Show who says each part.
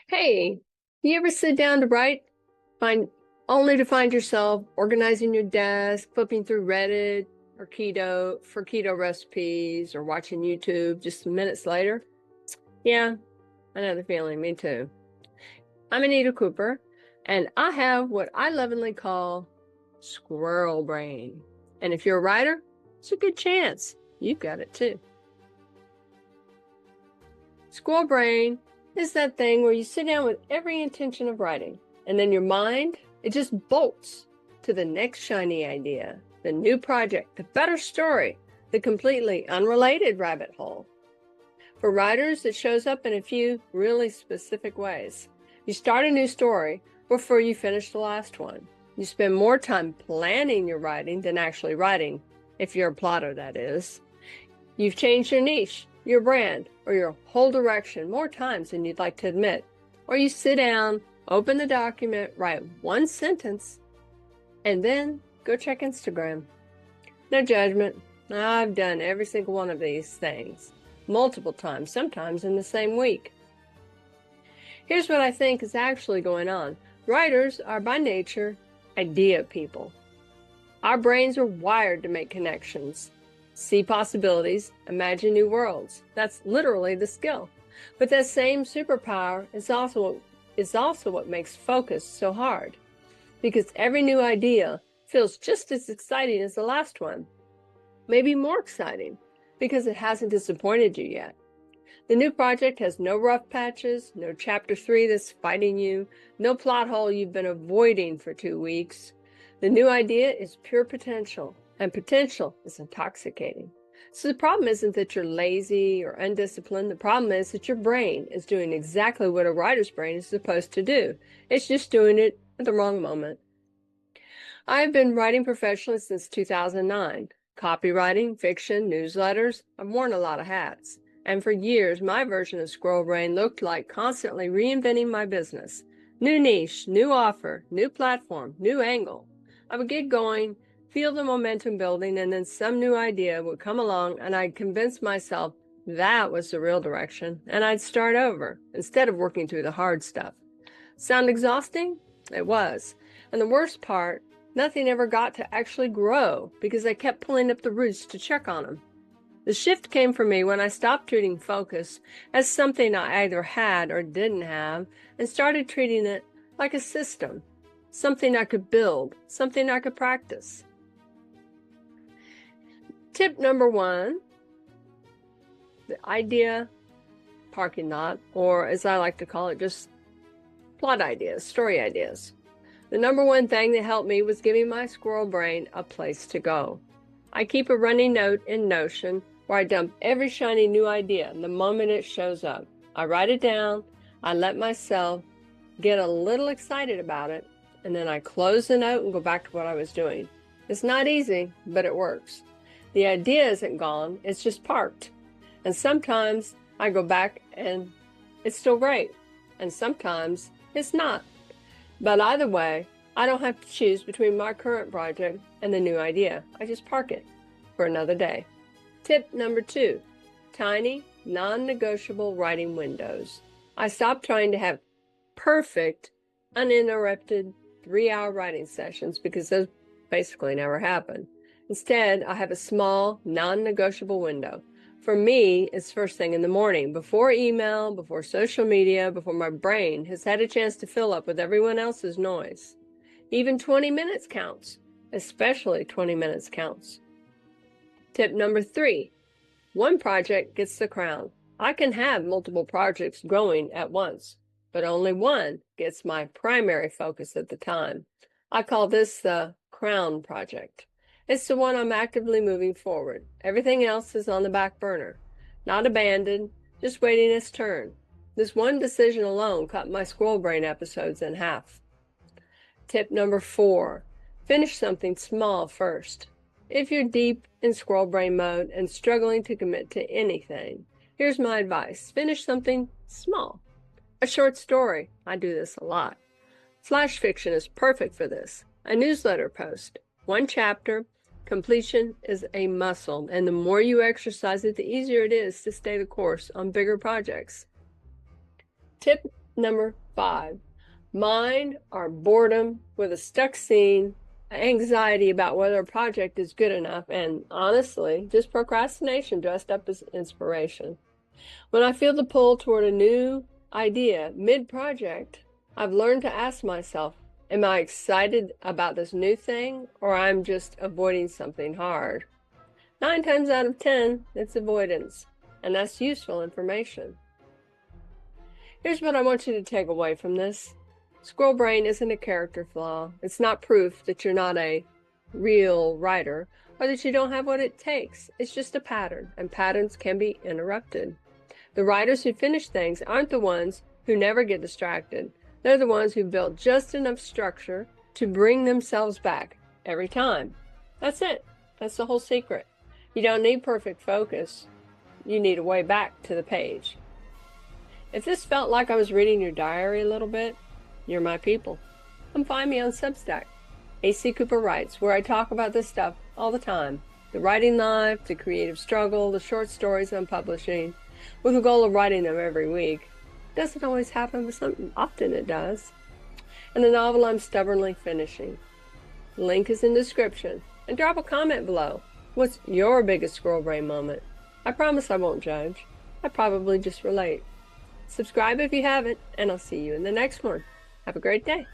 Speaker 1: Hey, you ever sit down to write, find only to find yourself organizing your desk, flipping through Reddit or keto recipes, or watching YouTube just minutes later? Yeah, I know the feeling. Me too. I'm Anita Cooper, and I have what I lovingly call squirrel brain. And if you're a writer, it's a good chance you've got it too. Squirrel brain is that thing where you sit down with every intention of writing, and then your mind, it just bolts to the next shiny idea, the new project, the better story, the completely unrelated rabbit hole. For writers, it shows up in a few really specific ways. You start a new story before you finish the last one. You spend more time planning your writing than actually writing, if you're a plotter, that is. You've changed your niche, your brand, or your whole direction more times than you'd like to admit. Or you sit down, open the document, write one sentence, and then go check Instagram. No judgment. I've done every single one of these things multiple times, sometimes in the same week. Here's what I think is actually going on. Writers are by nature idea people. Our brains are wired to make connections, see possibilities, imagine new worlds. That's literally the skill. But that same superpower is also what makes focus so hard, because every new idea feels just as exciting as the last one, maybe more exciting, because it hasn't disappointed you yet. The new project has no rough patches, no chapter 3 that's fighting you, no plot hole you've been avoiding for 2 weeks. The new idea is pure potential, and potential is intoxicating. So the problem isn't that you're lazy or undisciplined. The problem is that your brain is doing exactly what a writer's brain is supposed to do. It's just doing it at the wrong moment. I've been writing professionally since 2009. Copywriting, fiction, newsletters. I've worn a lot of hats. And for years, my version of Squirrel Brain looked like constantly reinventing my business. New niche, new offer, new platform, new angle. I would get going, feel the momentum building, and then some new idea would come along, and I'd convince myself that was the real direction, and I'd start over instead of working through the hard stuff. Sound exhausting? It was. And the worst part, nothing ever got to actually grow because I kept pulling up the roots to check on them. The shift came for me when I stopped treating focus as something I either had or didn't have and started treating it like a system, something I could build, something I could practice. Tip number 1, the idea parking lot, or as I like to call it, just plot ideas, story ideas. The number 1 thing that helped me was giving my squirrel brain a place to go. I keep a running note in Notion where I dump every shiny new idea the moment it shows up. I write it down, I let myself get a little excited about it, and then I close the note and go back to what I was doing. It's not easy, but it works. The idea isn't gone, it's just parked. And sometimes I go back and it's still great, and sometimes it's not. But either way, I don't have to choose between my current project and the new idea. I just park it for another day. Tip number 2, tiny, non-negotiable writing windows. I stopped trying to have perfect, uninterrupted 3-hour writing sessions because those basically never happen. Instead, I have a small, non-negotiable window. For me, it's first thing in the morning, before email, before social media, before my brain has had a chance to fill up with everyone else's noise. Even 20 minutes counts, especially 20 minutes counts. Tip number 3, one project gets the crown. I can have multiple projects going at once, but only one gets my primary focus at the time. I call this the crown project. It's the one I'm actively moving forward. Everything else is on the back burner, not abandoned, just waiting its turn. This one decision alone cut my squirrel brain episodes in half. Tip number 4, finish something small first. If you're deep in squirrel brain mode and struggling to commit to anything, here's my advice. Finish something small. A short story. I do this a lot. Flash fiction is perfect for this. A newsletter post. 1 chapter. Completion is a muscle, and the more you exercise it, the easier it is to stay the course on bigger projects. Tip Number 5, mind or boredom with a stuck scene, anxiety about whether a project is good enough, and honestly, just procrastination dressed up as inspiration. When I feel the pull toward a new idea mid-project, I've learned to ask myself, am I excited about this new thing, or I'm just avoiding something hard? 9 times out of 10, it's avoidance, and that's useful information. Here's what I want you to take away from this. Squirrel brain isn't a character flaw. It's not proof that you're not a real writer or that you don't have what it takes. It's just a pattern, and patterns can be interrupted. The writers who finish things aren't the ones who never get distracted. They're the ones who build just enough structure to bring themselves back every time. That's it. That's the whole secret. You don't need perfect focus. You need a way back to the page. If this felt like I was reading your diary a little bit, you're my people. Come find me on Substack, AC Cooper Writes, where I talk about this stuff all the time. The writing life, the creative struggle, the short stories I'm publishing, with the goal of writing them every week. Doesn't always happen, but often it does. And the novel I'm stubbornly finishing. The link is in the description. And drop a comment below. What's your biggest squirrel brain moment? I promise I won't judge. I probably just relate. Subscribe if you haven't, and I'll see you in the next one. Have a great day.